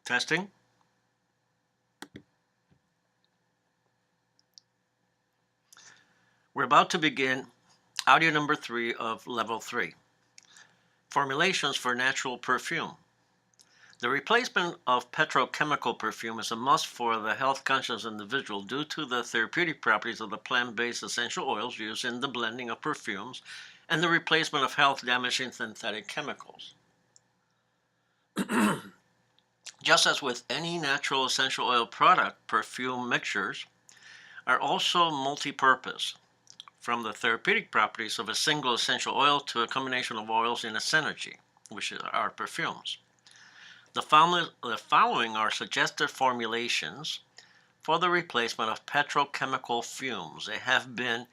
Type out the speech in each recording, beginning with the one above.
Testing. We're about to begin audio number 3 of level 3, Formulations for Natural Perfume. The replacement of petrochemical perfume is a must for the health-conscious individual due to the therapeutic properties of the plant-based essential oils used in the blending of perfumes and the replacement of health-damaging synthetic chemicals. Just as with any natural essential oil product, perfume mixtures are also multi-purpose, from the therapeutic properties of a single essential oil to a combination of oils in a synergy, which are perfumes. The following are suggested formulations for the replacement of petrochemical fumes. They have been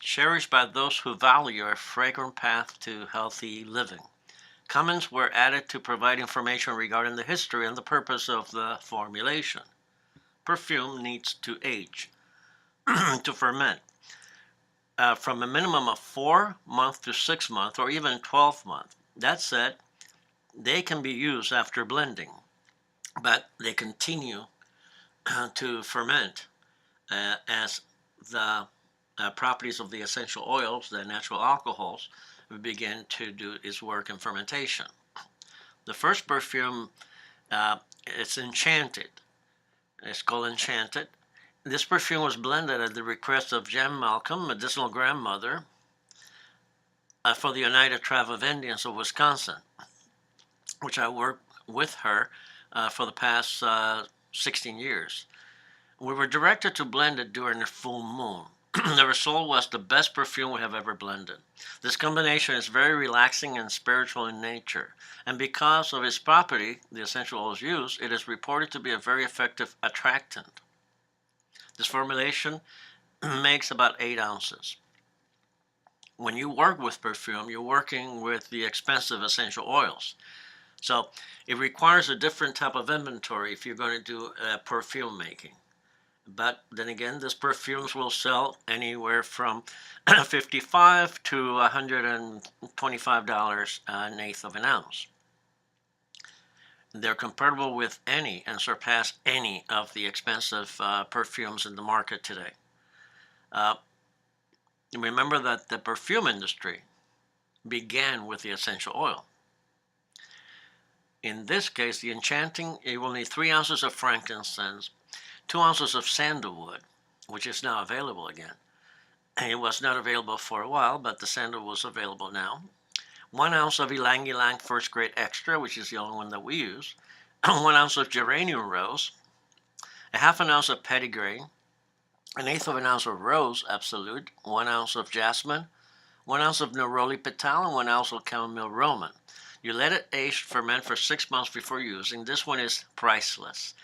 cherished by those who value a fragrant path to healthy living. Comments were added to provide information regarding the history and the purpose of the formulation. Perfume needs to age, to ferment, from a minimum of 4 months to 6 months or even 12 months. That said, they can be used after blending, but they continue to ferment as the properties of the essential oils, the natural alcohols, begin to do its work in fermentation. The first perfume, it's Enchanted. It's called Enchanted. This perfume was blended at the request of Jem Malcolm, medicinal grandmother, for the United Tribe of Indians of Wisconsin, which I worked with her for the past 16 years. We were directed to blend it during a full moon. The result was the best perfume we have ever blended. This combination is very relaxing and spiritual in nature, and because of its property, the essential oils used, it is reported to be a very effective attractant. This formulation makes about 8 ounces. When you work with perfume, you're working with the expensive essential oils. So it requires a different type of inventory if you're going to do perfume making. But then again, these perfumes will sell anywhere from $55 to $125 an eighth of an ounce. They're comparable with any and surpass any of the expensive perfumes in the market today. Remember that the perfume industry began with the essential oil. In this case, the Enchanting, it will need 3 ounces of frankincense, 2 ounces of sandalwood, which is now available again. It was not available for a while, but the sandalwood was available now. 1 ounce of ylang ylang first grade extra, which is the only one that we use. 1 ounce of geranium rose, a half an ounce of petitgrain, an eighth of an ounce of rose absolute, 1 ounce of jasmine, 1 ounce of neroli petal, and 1 ounce of chamomile roman. You let it age ferment for 6 months before using. This one is priceless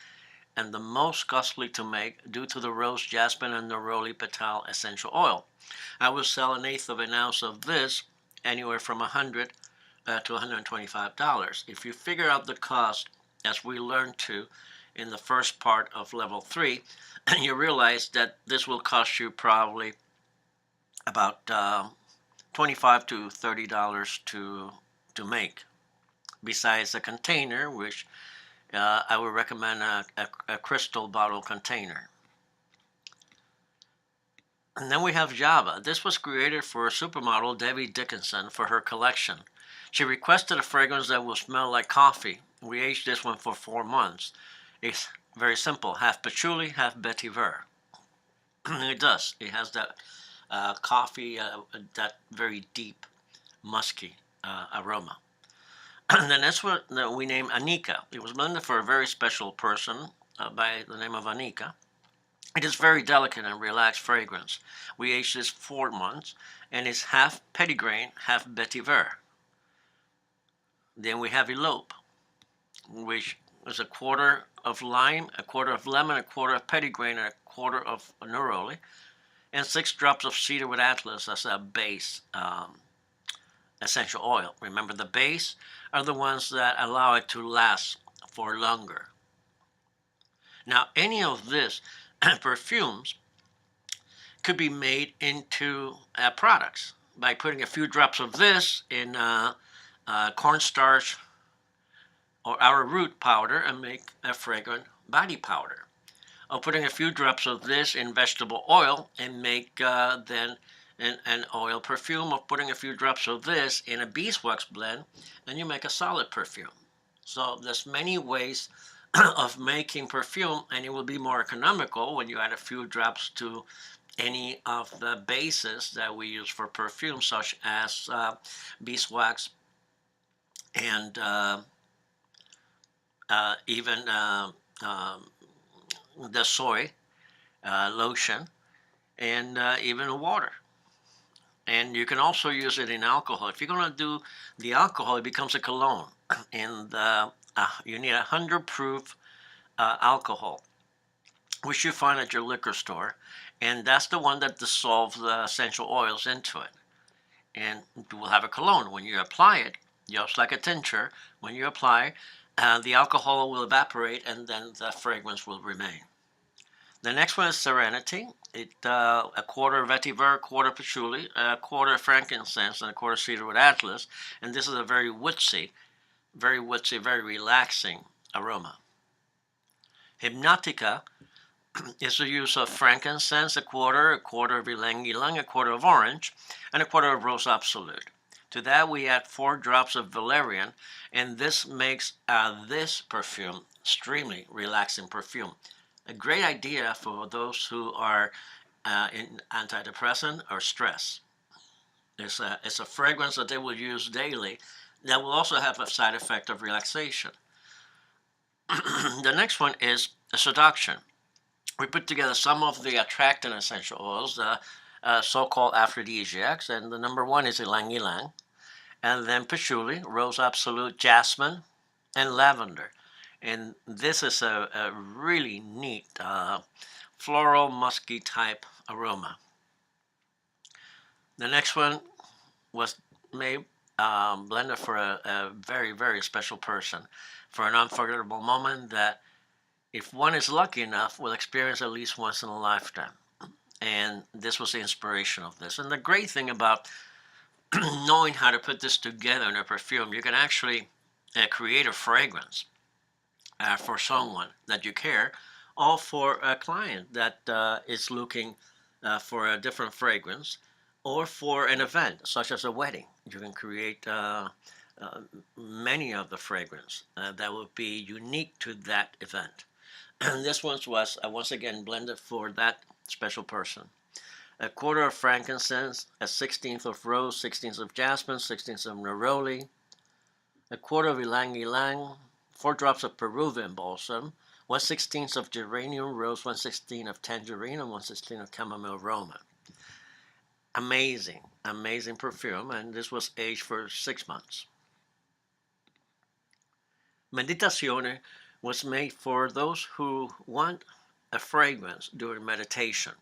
and the most costly to make due to the rose, jasmine, and neroli petal essential oil. I will sell an eighth of an ounce of this anywhere from $100 to $125. If you figure out the cost, as we learned to in the first part of level 3, you realize that this will cost you probably about $25 to $30 to make, besides a container, which I would recommend a crystal bottle container. And then we have Java. This was created for supermodel Debbie Dickinson for her collection. She requested a fragrance that will smell like coffee. We aged this one for 4 months. It's very simple, half patchouli, half vetiver. It does. It has that coffee, that very deep, musky aroma. And then that's what we named Anika. It was blended for a very special person by the name of Anika. It is very delicate and relaxed fragrance. We aged this 4 months, and it's half petitgrain, half vetiver. Then we have Elope, which is a quarter of lime, a quarter of lemon, a quarter of petitgrain, and a quarter of neroli, and 6 drops of cedarwood atlas as a base essential oil. Remember, the base are the ones that allow it to last for longer. Now, any of this perfumes could be made into products by putting a few drops of this in cornstarch or arrowroot powder and make a fragrant body powder. Or putting a few drops of this in vegetable oil and make then an oil perfume, or putting a few drops of this in a beeswax blend and you make a solid perfume. So there's many ways of making perfume, and it will be more economical when you add a few drops to any of the bases that we use for perfume, such as beeswax and even the soy lotion, and even water. And you can also use it in alcohol. If you're going to do the alcohol, it becomes a cologne. And you need 100 proof alcohol, which you find at your liquor store. And that's the one that dissolves the essential oils into it. And you will have a cologne. When you apply it, just like a tincture, when you apply, the alcohol will evaporate and then the fragrance will remain. The next one is Serenity. A quarter vetiver, a quarter patchouli, a quarter frankincense, and a quarter cedarwood atlas. And this is a very woodsy, very relaxing aroma. Hypnotica is the use of frankincense, a quarter of ylang ylang, a quarter of orange, and a quarter of rose absolute. To that we add 4 drops of valerian, and this makes this perfume extremely relaxing perfume. A great idea for those who are in antidepressant or stress. It's a fragrance that they will use daily that will also have a side effect of relaxation. The next one is a seduction. We put together some of the attractant essential oils, the so-called aphrodisiacs, and the number 1 is ylang ylang, and then patchouli, rose absolute, jasmine, and lavender. And this is a really neat floral musky type aroma. The next one was made blended for a very special person, for an unforgettable moment that, if one is lucky enough, will experience at least once in a lifetime. And this was the inspiration of this. And the great thing about knowing how to put this together in a perfume, you can actually create a fragrance for someone that you care, or for a client that is looking for a different fragrance, or for an event such as a wedding. You can create many of the fragrance that will be unique to that event. And this one was once again blended for that special person. A quarter of frankincense, a 16th of rose, 16th of jasmine, 16th of neroli, a quarter of ylang ylang, 4 drops of Peruvian balsam, 1/16 of geranium rose, 1/16 of tangerine, and 1/16 of chamomile roman. Amazing perfume, and this was aged for 6 months. Meditazione was made for those who want a fragrance during meditation.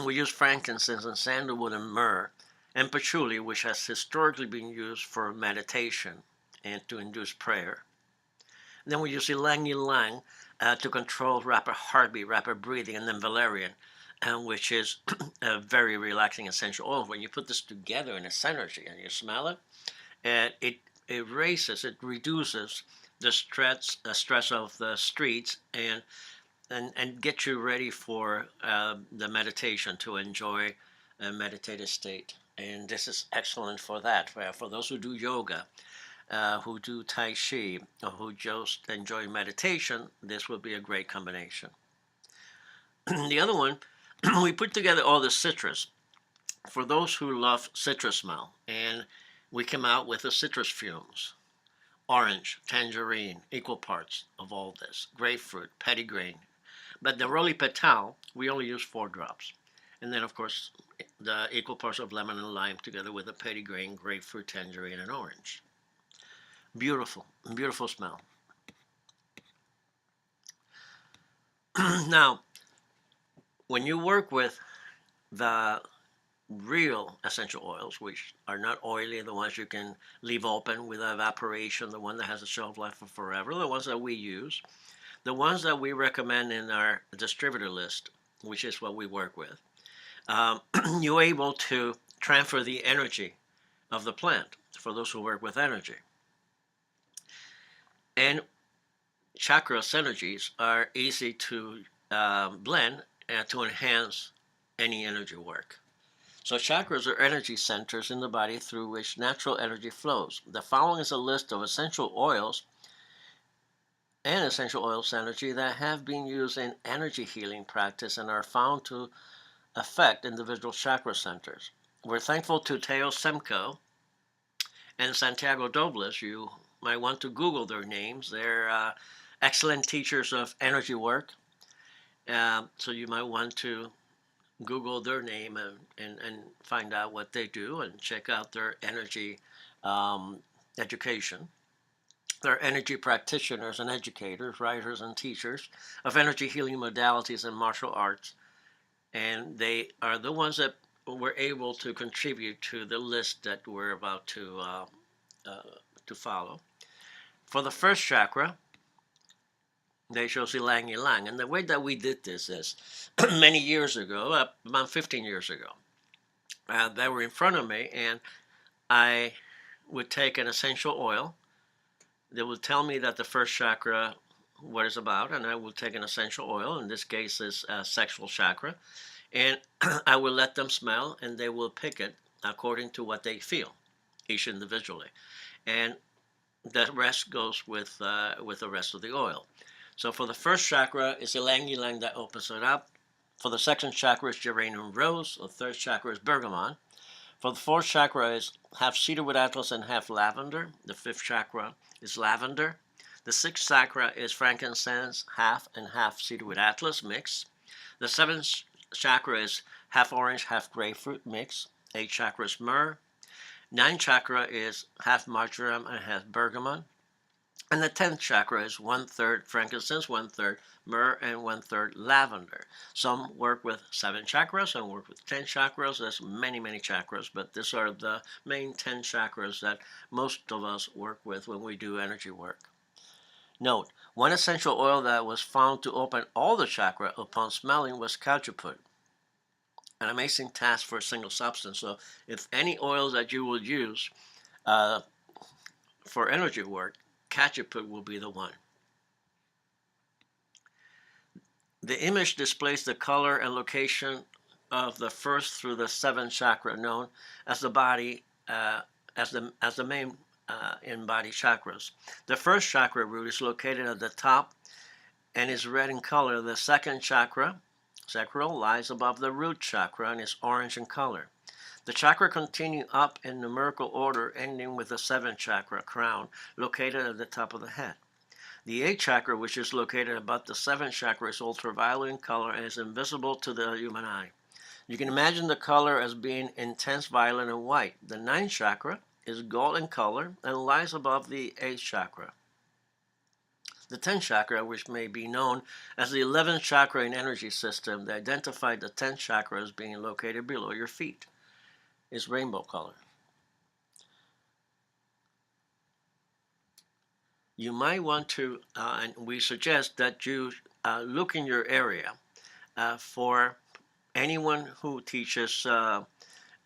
We use frankincense and sandalwood and myrrh, and patchouli, which has historically been used for meditation and to induce prayer. And then we use ylang ylang to control rapid heartbeat, rapid breathing, and then valerian, which is a very relaxing essential oil. When you put this together in a synergy and you smell it, it reduces the stress of the streets, and get you ready for the meditation, to enjoy a meditative state. And this is excellent for that. For those who do yoga, who do Tai Chi, or who just enjoy meditation, this will be a great combination. The other one, we put together all the citrus for those who love citrus smell, and we came out with the citrus fumes. Orange, tangerine, equal parts of all this. Grapefruit, petitgrain. But the neroli petal, we only use 4 drops. And then, of course, the equal parts of lemon and lime together with the petitgrain, grapefruit, tangerine, and orange. Beautiful smell. Now, when you work with the real essential oils, which are not oily, the ones you can leave open with evaporation, the one that has a shelf life of forever, the ones that we use, the ones that we recommend in our distributor list, which is what we work with, you're able to transfer the energy of the plant for those who work with energy. And chakra synergies are easy to blend and to enhance any energy work. So chakras are energy centers in the body through which natural energy flows. The following is a list of essential oils and essential oils energy that have been used in energy healing practice and are found to affect individual chakra centers. We're thankful to Teo Semco and Santiago Dobles. You might want to Google their names. They're excellent teachers of energy work. So you might want to Google their name and find out what they do and check out their energy education. They're energy practitioners and educators, writers and teachers of energy healing modalities and martial arts. And they are the ones that were able to contribute to the list that we're about to follow. For the first chakra, they chose Ylang Ylang. And the way that we did this is many years ago, about 15 years ago, they were in front of me, and I would take an essential oil. They would tell me that the first chakra, what it's about, and I would take an essential oil. In this case, is sexual chakra, and I will let them smell, and they will pick it according to what they feel, each individually, and the rest goes with the rest of the oil. So for the first chakra, it's Ylang Ylang that opens it up. For the second chakra, is geranium rose. The third chakra is bergamot. For the fourth chakra is half cedarwood atlas and half lavender. The fifth chakra is lavender. The sixth chakra is frankincense, half and half cedarwood atlas mix. The seventh chakra is half orange, half grapefruit mix. Eighth chakra is myrrh. Ninth chakra is half marjoram and half bergamot. And the 10th chakra is 1/3 frankincense, 1/3 myrrh, and 1/3 lavender. Some work with 7 chakras, some work with 10 chakras. There's many, many chakras, but these are the main 10 chakras that most of us work with when we do energy work. Note, one essential oil that was found to open all the chakra upon smelling was cajuput. An amazing task for a single substance. So if any oils that you will use for energy work, cajuput will be the one. The image displays the color and location of the first through the 7th chakra, known as the body, as the main in-body chakras. The first chakra root is located at the top and is red in color. The second chakra, sacral, lies above the root chakra and is orange in color. The chakra continue up in numerical order, ending with the 7th chakra, crown, located at the top of the head. The 8th chakra, which is located above the 7th chakra, is ultraviolet in color and is invisible to the human eye. You can imagine the color as being intense violet and white. The 9th chakra is gold in color and lies above the 8th chakra. The 10th chakra, which may be known as the 11th chakra in energy system, they identified the 10th chakra as being located below your feet, is rainbow color. You might want to, and we suggest that you look in your area for anyone who teaches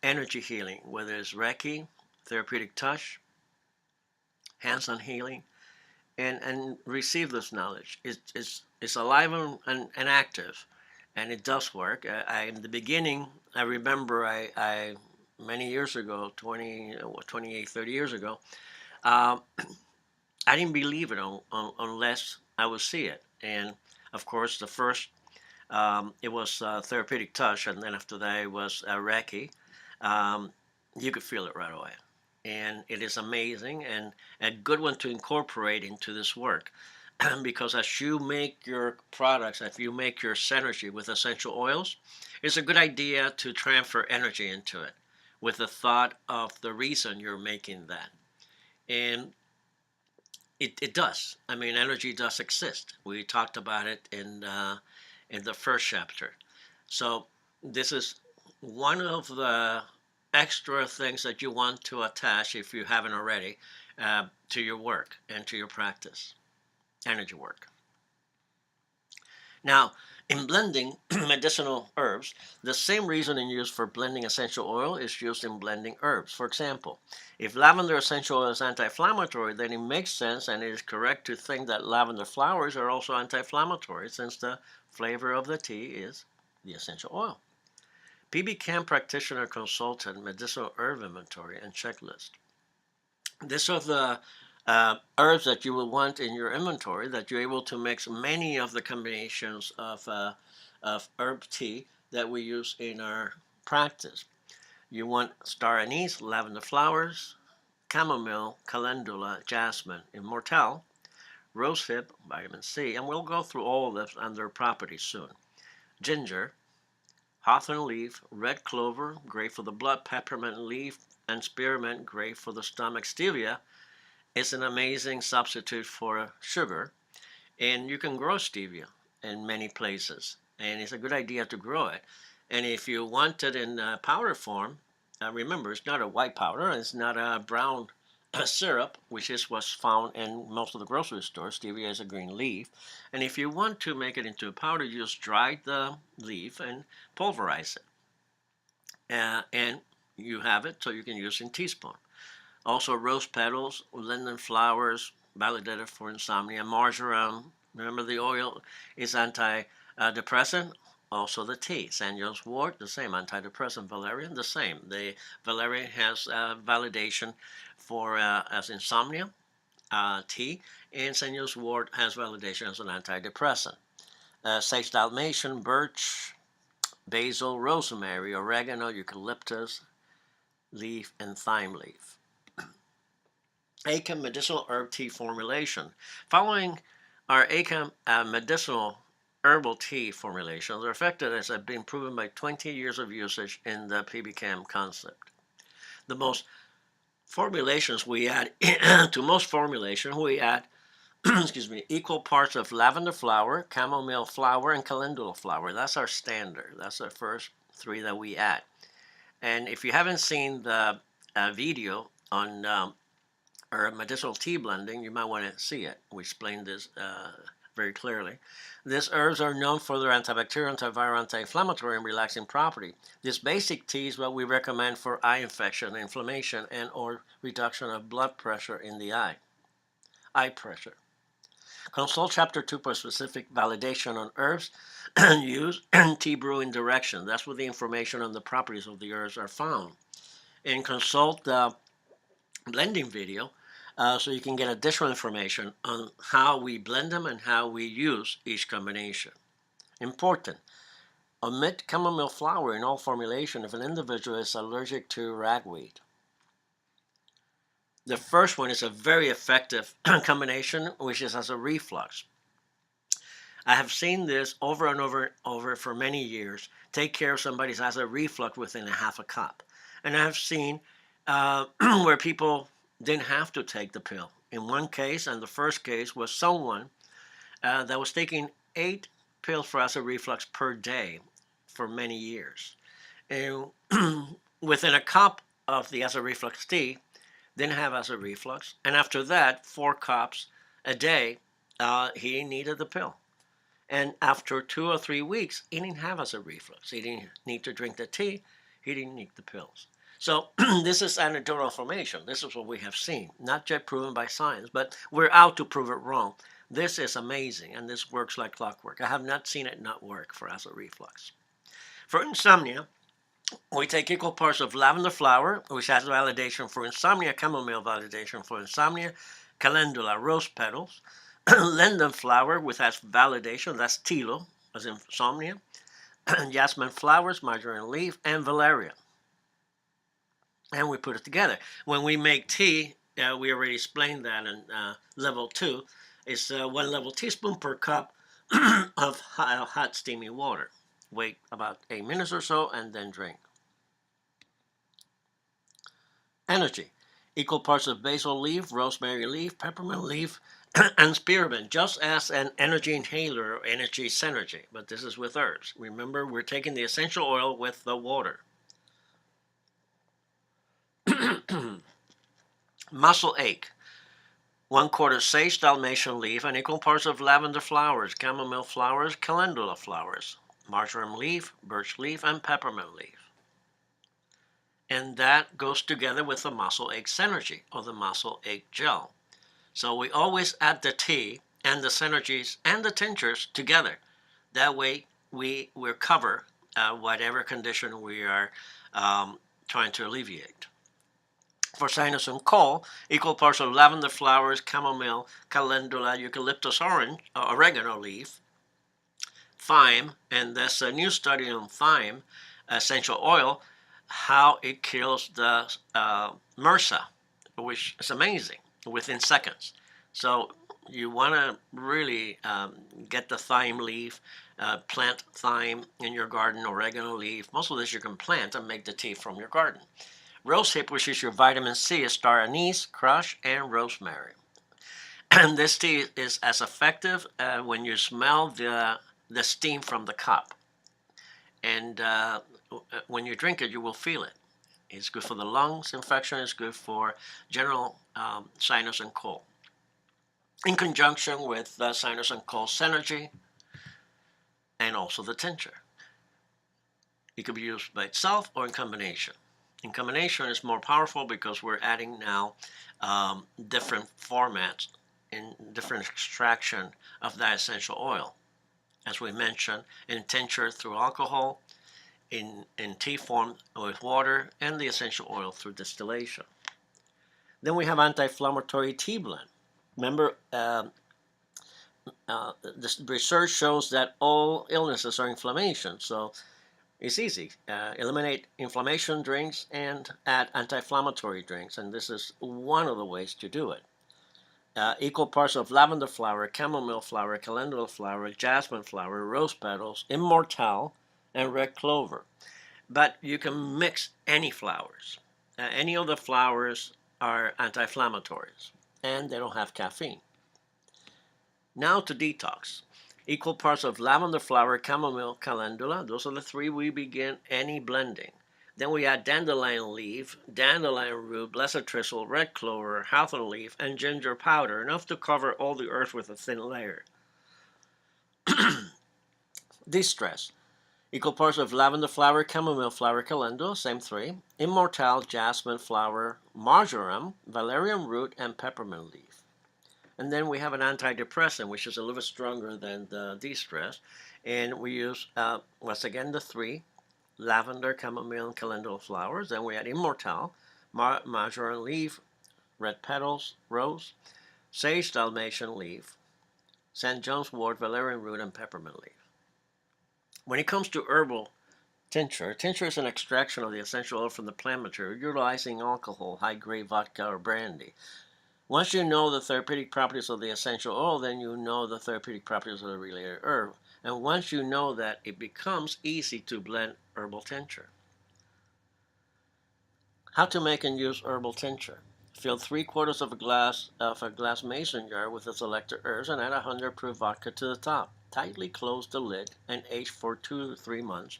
energy healing, whether it's Reiki, therapeutic touch, hands-on healing, and receive this knowledge. It's alive and active, and it does work. In the beginning, I remember I many years ago, 28, 30 years ago, I didn't believe it unless I would see it. And of course, the first, it was therapeutic touch, and then after that, it was Reiki. You could feel it right away. And it is amazing and a good one to incorporate into this work. Because as you make your products, if you make your synergy with essential oils, it's a good idea to transfer energy into it with the thought of the reason you're making that. And it does. I mean, energy does exist. We talked about it in the first chapter. So this is one of the extra things that you want to attach, if you haven't already, to your work and to your practice, energy work. Now, In blending medicinal herbs, the same reasoning used for blending essential oil is used in blending herbs. For example, if lavender essential oil is anti-inflammatory, then it makes sense and it is correct to think that lavender flowers are also anti-inflammatory since the flavor of the tea is the essential oil. PB practitioner consultant medicinal herb inventory and checklist. These are the herbs that you will want in your inventory that you're able to mix many of the combinations of herb tea that we use in our practice. You want star anise, lavender flowers, chamomile, calendula, jasmine, immortelle, rosehip, vitamin C, and we'll go through all of this and their properties soon. Ginger, hawthorn leaf, red clover, great for the blood, peppermint leaf, and spearmint, great for the stomach. Stevia is an amazing substitute for sugar, and you can grow stevia in many places, and it's a good idea to grow it. And if you want it in powder form, remember it's not a white powder, it's not a brown syrup, which is what's found in most of the grocery stores. Stevia is a green leaf, and if you want to make it into a powder, you just dry the leaf and pulverize it, and you have it so you can use in teaspoon. Also, rose petals, linden flowers, validated for insomnia. Marjoram, remember the oil is antidepressant. Also, the tea, Sanyo's wort, the same. Antidepressant, valerian, the same. The valerian has validation for as insomnia, tea, and Sanyo's wort has validation as an antidepressant. Sage dalmatian, birch, basil, rosemary, oregano, eucalyptus leaf, and thyme leaf. ACAM medicinal herb tea formulation. Following our ACAM medicinal herbal tea formulations are effective as have been proven by 20 years of usage in the PBCAM concept. The most formulations we add to most formulations we add excuse me, equal parts of lavender flower, chamomile flower, and calendula flower. That's our standard. That's the first three that we add. And if you haven't seen the video on or medicinal tea blending, you might want to see it. We explained this very clearly. These herbs are known for their antibacterial, antiviral, anti-inflammatory, and relaxing property. This basic tea is what we recommend for eye infection, inflammation, and or reduction of blood pressure in the eye. Eye pressure. Consult Chapter 2 for specific validation on herbs use and tea brewing direction. That's where the information on the properties of the herbs are found. And consult the blending video so you can get additional information on how we blend them and how we use each combination. Important. Omit chamomile flower in all formulation if an individual is allergic to ragweed. The first one is a very effective combination, which is as a reflux. I have seen this over and over for many years. Take care of somebody's acid reflux within a half a cup. And I have seen where people didn't have to take the pill. In one case, and the first case was someone that was taking 8 pills for acid reflux per day for many years. And within a cup of the acid reflux tea, didn't have acid reflux. And after that, 4 cups a day, he needed the pill. And after 2 or 3 weeks, he didn't have acid reflux. He didn't need to drink the tea. He didn't need the pills. So this is anecdotal information. This is what we have seen, not yet proven by science, but we're out to prove it wrong. This is amazing, and this works like clockwork. I have not seen it not work for acid reflux. For insomnia, we take equal parts of lavender flower, which has validation for insomnia, chamomile validation for insomnia, calendula, rose petals, linden flower, which has validation, that's tilo, as insomnia, jasmine flowers, marjoram leaf, and valerian. And we put it together. When we make tea, we already explained that in level 2, it's 1 level teaspoon per cup of hot steamy water. Wait about 8 minutes or so and then drink. Energy. Equal parts of basil leaf, rosemary leaf, peppermint leaf, and spearmint, just as an energy inhaler or energy synergy, but this is with herbs. Remember, we're taking the essential oil with the water. Muscle ache. 1/4 of sage dalmatian leaf, and equal parts of lavender flowers, chamomile flowers, calendula flowers, marjoram leaf, birch leaf, and peppermint leaf. And that goes together with the muscle egg synergy or the muscle egg gel. So we always add the tea and the synergies and the tinctures together. That way we cover whatever condition we are trying to alleviate. For sinus and cold, equal parts of lavender flowers, chamomile, calendula, eucalyptus orange, oregano leaf, thyme, and there's a new study on thyme essential oil, how it kills the MRSA, which is amazing within seconds. So you want to really get the thyme leaf, plant thyme in your garden, oregano leaf. Most of this you can plant and make the tea from your garden. Rosehip, which is your vitamin C, is star anise, crush, and rosemary. And this tea is as effective when you smell the steam from the cup. And when you drink it, you will feel it. It's good for the lungs infection. It's good for general sinus and cold. In conjunction with the sinus and cold synergy and also the tincture. It could be used by itself or in combination. In combination, it's more powerful because we're adding now different formats in different extraction of that essential oil. As we mentioned, in tincture through alcohol, in tea form with water, and the essential oil through distillation. Then we have anti-inflammatory tea blend. Remember, this research shows that all illnesses are inflammation, so it's easy. Eliminate inflammation drinks and add anti-inflammatory drinks, and this is one of the ways to do it. Equal parts of lavender flower, chamomile flower, calendula flower, jasmine flower, rose petals, immortelle, and red clover. But you can mix any flowers. Any of the flowers are anti-inflammatories, and they don't have caffeine. Now to detox. Equal parts of lavender flower, chamomile, calendula. Those are the three we begin any blending. Then we add dandelion leaf, dandelion root, blessed thistle, red clover, hawthorn leaf, and ginger powder, enough to cover all the earth with a thin layer. De-stress. Equal parts of lavender flower, chamomile flower, calendula, same three. Immortelle, jasmine flower, marjoram, valerian root, and peppermint leaf. And then we have an antidepressant, which is a little bit stronger than the de-stress. And we use, once again, the three, lavender, chamomile, and calendula flowers. Then we add immortelle, marjoram leaf, red petals, rose, sage dalmatian leaf, St. John's wort, valerian root, and peppermint leaf. When it comes to herbal tincture, tincture is an extraction of the essential oil from the plant material, utilizing alcohol, high-grade vodka, or brandy. Once you know the therapeutic properties of the essential oil, then you know the therapeutic properties of the related herb. And once you know that, it becomes easy to blend herbal tincture. How to make and use herbal tincture. Fill 3/4 of a glass mason jar with the selected herbs and add 100 proof vodka to the top. Tightly close the lid and age for 2 to 3 months.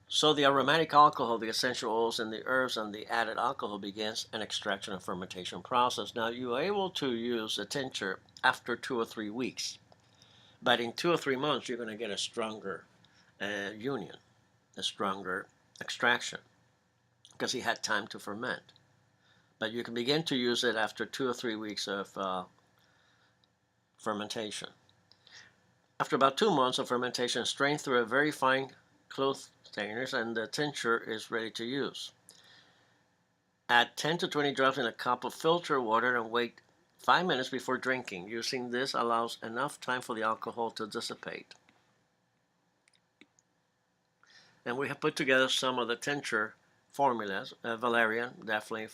So the aromatic alcohol, the essential oils, and the herbs and the added alcohol begins an extraction and fermentation process. Now you are able to use a tincture after 2 or 3 weeks, but in 2 or 3 months you're going to get a stronger union, a stronger extraction, because he had time to ferment. But you can begin to use it after 2 or 3 weeks of fermentation. After about 2 months of fermentation, strain through a very fine cloth strainers and the tincture is ready to use. Add 10 to 20 drops in a cup of filtered water and wait 5 minutes before drinking. Using this allows enough time for the alcohol to dissipate. And we have put together some of the tincture formulas. Valerian, definitely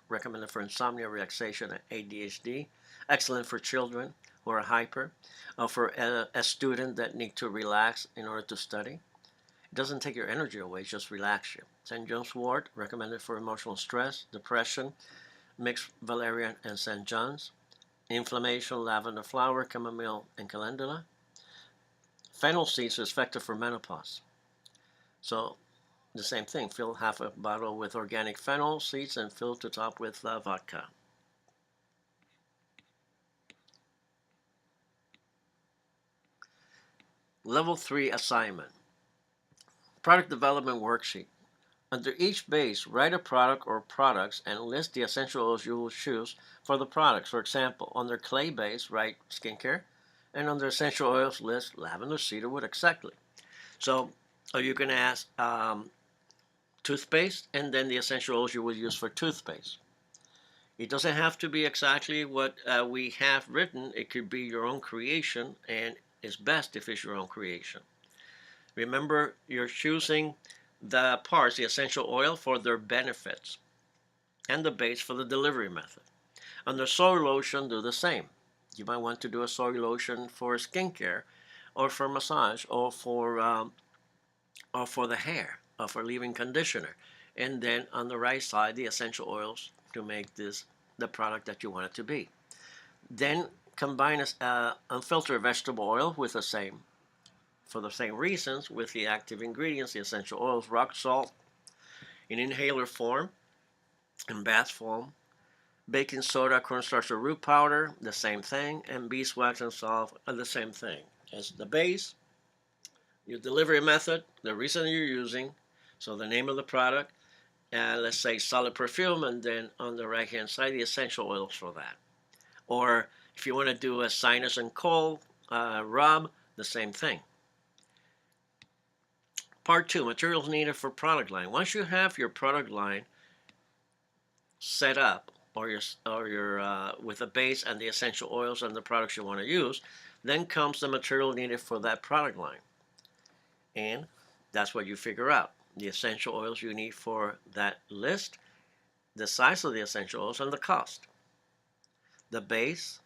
recommended for insomnia, relaxation, and ADHD. Excellent for children who are hyper, or for a student that need to relax in order to study. It doesn't take your energy away, just relax you. St. John's wort, recommended for emotional stress, depression, mixed valerian and St. John's. Inflammation, lavender flower, chamomile, and calendula. Fennel seeds is effective for menopause. So the same thing, fill half a bottle with organic fennel seeds and fill to top with vodka. Level 3 assignment. Product development worksheet. Under each base, write a product or products and list the essential oils you will choose for the products. For example, under clay base, write skincare, and under essential oils, list lavender, cedarwood, etc. So you can ask toothpaste and then the essential oils you will use for toothpaste. It doesn't have to be exactly what we have written. It could be your own creation, and it's best if it's your own creation. Remember, you're choosing the parts, the essential oil, for their benefits, and the base for the delivery method. Under soy lotion, do the same. You might want to do a soy lotion for skincare, or for massage, or for the hair, or for leave-in conditioner. And then on the right side, the essential oils to make this the product that you want it to be. Then combine unfiltered vegetable oil with the same, for the same reasons, with the active ingredients, the essential oils, rock salt in inhaler form, in bath form, baking soda, cornstarch or root powder, the same thing, and beeswax and salt are the same thing. As the base, your delivery method, the reason you're using, so the name of the product, let's say solid perfume, and then on the right hand side, the essential oils for that. Or if you want to do a sinus and cold rub, the same thing. Part 2, materials needed for product line. Once you have your product line set up, or your with a base and the essential oils and the products you want to use, then comes the material needed for that product line. And that's what you figure out. The essential oils you need for that list, the size of the essential oils, and the cost. The base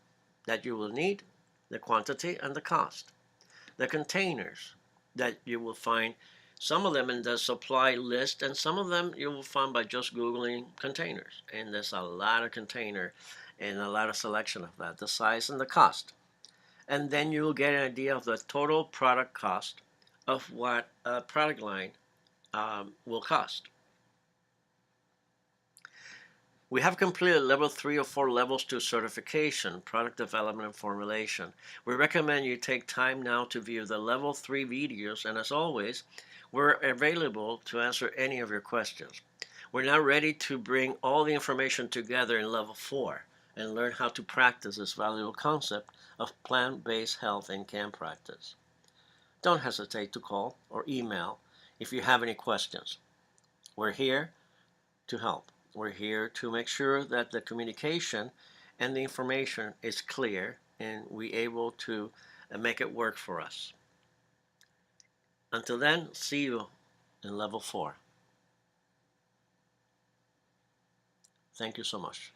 that you will need, the quantity, and the cost. The containers that you will find, some of them in the supply list, and some of them you will find by just Googling containers. And there's a lot of container and a lot of selection of that, the size and the cost. And then you will get an idea of the total product cost of what a product line will cost. We have completed level 3 or 4 levels to certification, product development and formulation. We recommend you take time now to view the level 3 videos, and as always, we're available to answer any of your questions. We're now ready to bring all the information together in level 4 and learn how to practice this valuable concept of plant-based health in camp practice. Don't hesitate to call or email if you have any questions. We're here to help. We're here to make sure that the communication and the information is clear and we're able to make it work for us. Until then, see you in level 4. Thank you so much.